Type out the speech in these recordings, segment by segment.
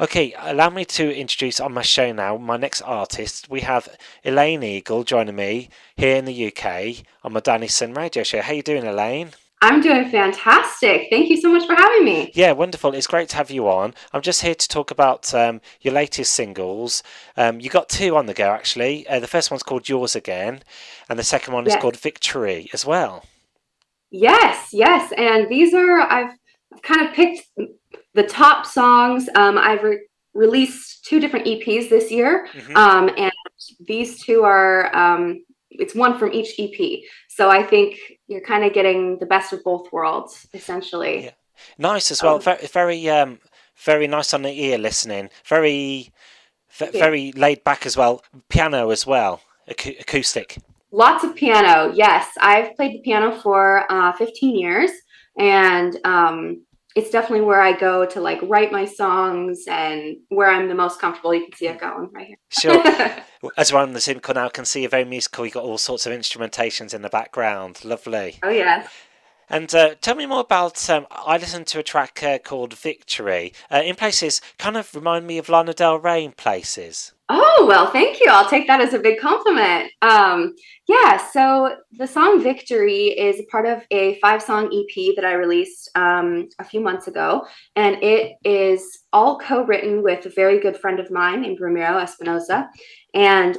Okay, allow me to introduce on my show now my next artist. We have Elaine Eagle joining me here in the UK on my Danny Sun radio show. How you doing, Elaine? I'm doing fantastic. Thank you so much for having me. Yeah, wonderful. It's great to have you on. I'm just here to talk about your latest singles. You got two on the go, actually. The first one's called Yours Again, and the second one is Yes, called Victory as well. yes. And I've kind of picked the top songs. I've released two different EPs this year. Hmm. And these two are, it's one from each EP. So I think you're kind of getting the best of both worlds, Yeah, essentially. nice as well. Oh, Very nice on the ear listening. thank you. Very laid back as well. Piano as well, acoustic. Lots of piano. Yes, I've played the piano for 15 years, and it's definitely where I go to like write my songs and where I'm the most comfortable. You can see it going right Sure. here. As well on the Zoom call now, I can see you're very musical. You've got all sorts of instrumentations in the background. Lovely. Oh yes. And tell me more about. I listened to a track called Victory. In places, kind of remind me of Lana Del Rey in places. Oh, well, thank you. I'll take that as a big compliment. Yeah, so the song Victory is part of a five-song EP that I released a few months ago, and it is all co-written with a very good friend of mine named Ramiro Espinosa. And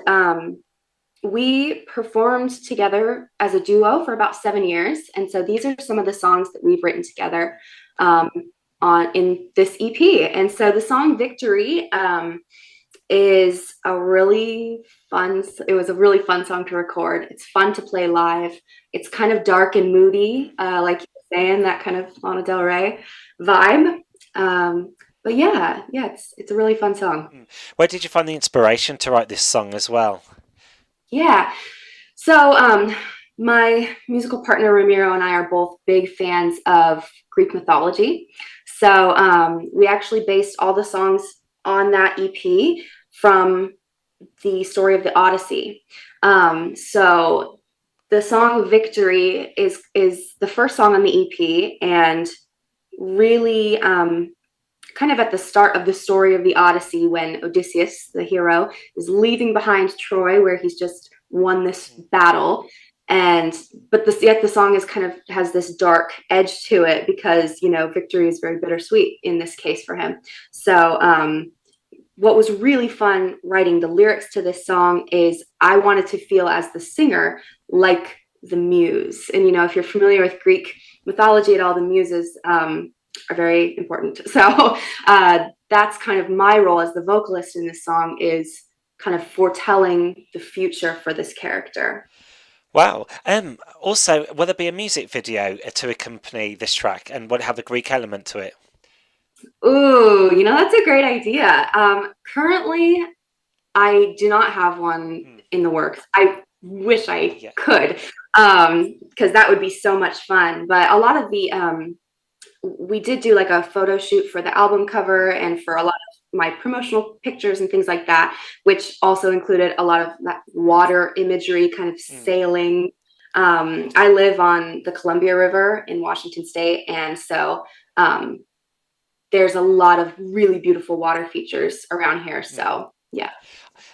we performed together as a duo for about 7 years. And so these are some of the songs that we've written together um, on in this EP. And so the song Victory is a really it was a really fun song to record. It's fun to play live. It's kind of dark and moody, like you were saying, that kind of Lana Del Rey vibe. But yeah, it's a really fun song. Mm. Where did you find the inspiration to write this song as well? Yeah. So my musical partner Ramiro and I are both big fans of Greek mythology. So we actually based all the songs on that EP from the story of the Odyssey. So the song "Victory" is the first song on the EP, and really kind of at the start of the story of the Odyssey when Odysseus, the hero, is leaving behind Troy, where he's just won this battle. And but yet the song is kind of has this dark edge to it because victory is very bittersweet in this case for him. So what was really fun writing the lyrics to this song is I wanted to feel as the singer like the muse. And if you're familiar with Greek mythology at all, the muses are very important. So that's kind of my role as the vocalist in this song, is kind of foretelling the future for this character. Wow. Also, will there be a music video to accompany this track, and will it have a Greek element to it? Ooh, that's a great idea. Currently, I do not have one Mm. in the works. I wish I Yeah. could, because that would be so much fun. But a lot of the we did do like a photo shoot for the album cover and for a lot of my promotional pictures and things like that, which also included a lot of that water imagery, kind of Mm. sailing. I live on the Columbia River in Washington State, and so there's a lot of really beautiful water features around here. Mm. So yeah.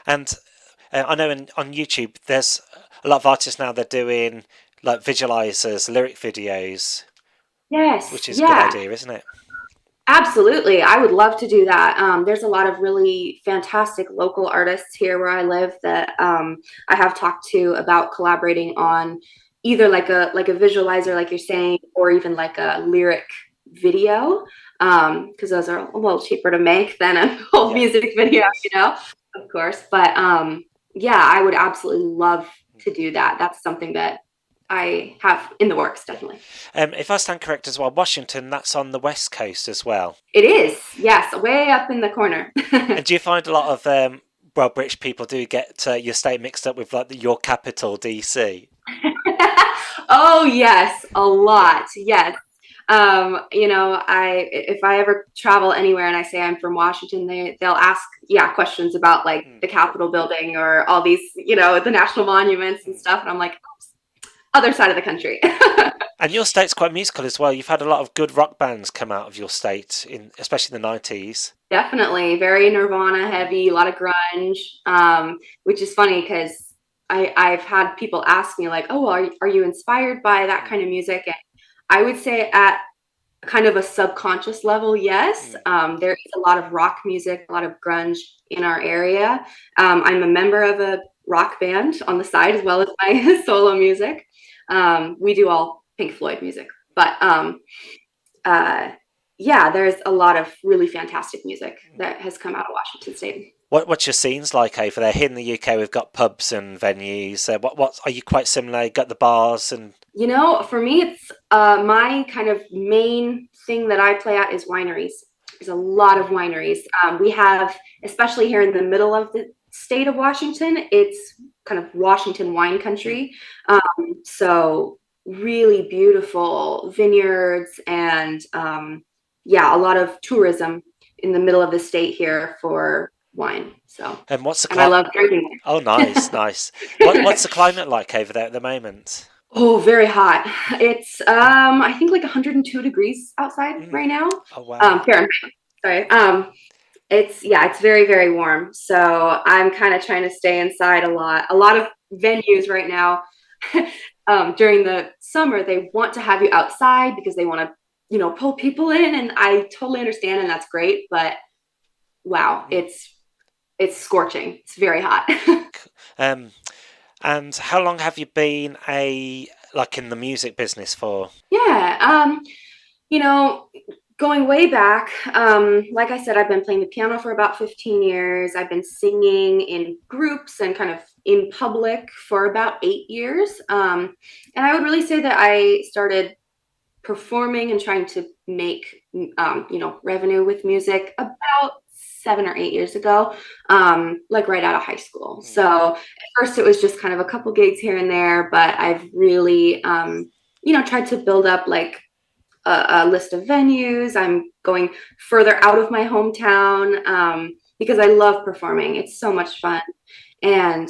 And I know on YouTube there's a lot of artists now they're doing like visualizers, lyric videos, Yes, which is a good yeah, idea, isn't it? absolutely. I would love to do that. There's a lot of really fantastic local artists here where I live that I have talked to about collaborating on either like a visualizer, like you're saying, or even like a lyric video, because those are a little cheaper to make than a whole Yeah. music video, Yes. of course. But yeah, I would absolutely love to do that. That's something that I have in the works, Yeah. definitely. If I stand correct as well, Washington, that's on the west coast as well. It is, yes, way up in the corner. And do you find a lot of well, British people do get your state mixed up with like your capital, DC? Oh yes, a Yeah. lot. Yes. I if I ever travel anywhere and I say I'm from Washington, they'll ask questions about like Mm. the Capitol building or all these, the national monuments and Mm. stuff. And I'm like, other side of the country. And your state's quite musical as well. You've had a lot of good rock bands come out of your state, in especially the 90s. Definitely very Nirvana heavy, a lot of grunge, which is funny because I've had people ask me like, "Oh, are you inspired by that Mm, kind of music?" And I would say at kind of a subconscious level, yes. mm, There is a lot of rock music, a lot of grunge in our area. I'm a member of a rock band on the side as well as my solo music. We do all Pink Floyd music, but uh, yeah, there's a lot of really fantastic music mm. that has come out of Washington State. What's your scenes like over there? Here in the UK, we've got pubs and venues. What are you quite similar? You got the bars and For me, it's my kind of main thing that I play at is wineries. There's a lot of wineries. We have, especially here in the middle of the state of Washington, it's kind of Washington wine mm. country. So really beautiful vineyards and yeah, a lot of tourism in the middle of the state here for wine. So, And what's the and I cli- love drinking Oh, nice, wine. nice. What's the climate like over there at the moment? Oh, very hot. It's I think like 102 degrees outside Mm. right now. Oh, wow. Fahrenheit, sorry. It's yeah, it's very, very warm. So I'm kind of trying to stay inside a lot. A lot of venues right now, during the summer, they want to have you outside because they want to, pull people in, and I totally understand, and that's great. But wow, Mm. it's scorching. It's very hot. Um, and how long have you been in the music business for? Yeah. You know, Going way back, like I said, I've been playing the piano for about 15 years. I've been singing in groups and kind of in public for about 8 years. And I would really say that I started performing and trying to make, revenue with music about 7 or 8 years ago, like right out of high school. Mm. So at first it was just kind of a couple gigs here and there, but I've really, tried to build up like a list of venues. I'm going further out of my hometown because I love performing. It's so much fun. And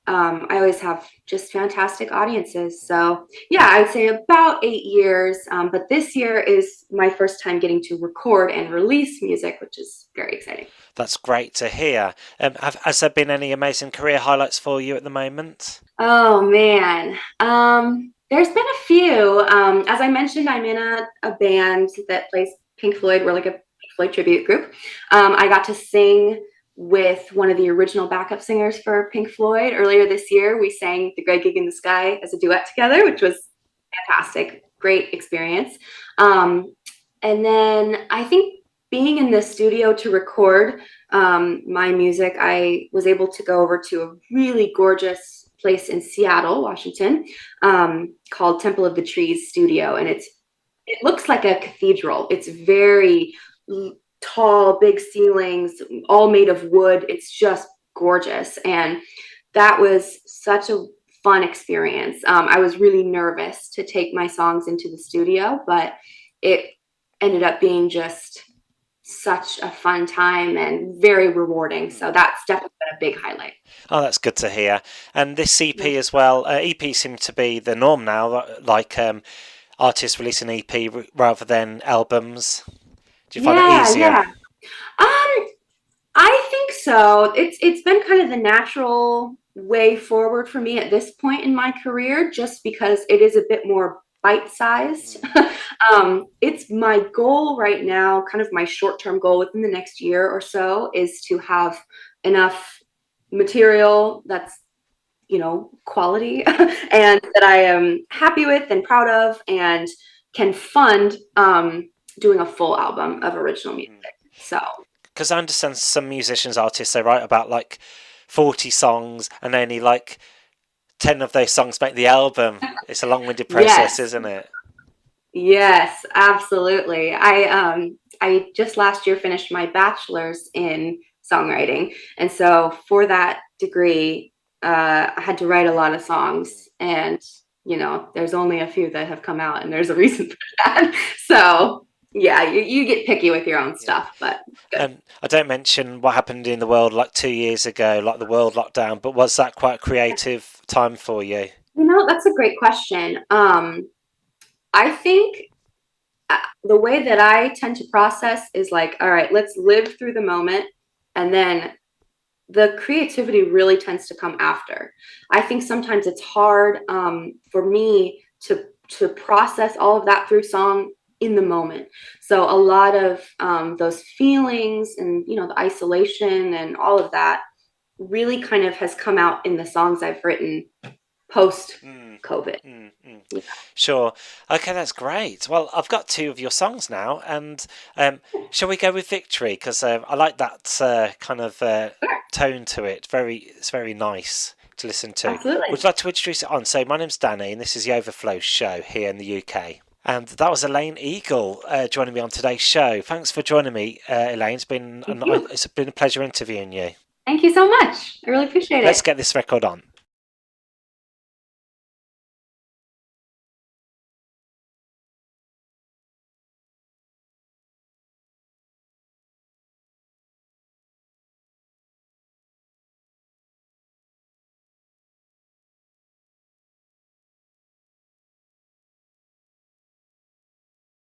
I always have just fantastic audiences. So, yeah, I'd say about 8 years. But this year is my first time getting to record and release music, which is very exciting. That's great to hear. Has there been any amazing career highlights for you at the moment? Oh man. There's been a few. As I mentioned, I'm in a band that plays Pink Floyd. We're like a Pink Floyd tribute group. I got to sing with one of the original backup singers for Pink Floyd earlier this year. We sang The Great Gig in the Sky as a duet together, which was fantastic. Great experience. Um, and then I think being in the studio to record my music, I was able to go over to a really gorgeous place in Seattle, Washington, called Temple of the Trees Studio, and it looks like a cathedral. It's very tall, big ceilings, all made of wood. It's just gorgeous, and that was such a fun experience. I was really nervous to take my songs into the studio, but it ended up being just such a fun time and very rewarding. Mm. So that's definitely been a big highlight. Oh, that's good to hear. And this Yeah. EP as well. EP seems to be the norm now. Artists release an EP rather than albums. Do you find it Yeah, easier? yeah. Um, I think so. It's been kind of the natural way forward for me at this point in my career, just because it is a bit more bite-sized. Mm. It's my goal right now, kind of my short-term goal within the next year or so, is to have enough material that's quality and that I am happy with and proud of and can fund doing a full album of original music. So Because I understand some musicians, artists, they write about like 40 songs and only like 10 of those songs make the album. It's a long-winded process, yes, isn't it? yes, absolutely. I just last year finished my bachelor's in songwriting, and so for that degree, I had to write a lot of songs, and there's only a few that have come out, and there's a reason for that. So yeah, you get picky with your own Yeah. stuff, but good. And I don't mention what happened in the world like 2 years ago, like the world lockdown, but was that quite a creative time for you? That's a great question. I think the way that I tend to process is like, all right, let's live through the moment, and then the creativity really tends to come after. I think sometimes it's hard for me to process all of that through song in the moment. So a lot of those feelings and the isolation and all of that really kind of has come out in the songs I've written post Mm, COVID. Yeah, sure. Okay, that's great. Well, I've got two of your songs now, and shall we go with Victory? Because I like that kind of tone to it. It's very nice to listen to. Would absolutely. you like to introduce it on? So, my name's Danny, and this is the Overflow show here in the UK. And that was Elaine Eagle joining me on today's show. Thanks for joining me, Elaine. Thank you. It's been a pleasure interviewing you. Thank you so much. I really appreciate Let's it. get this record on.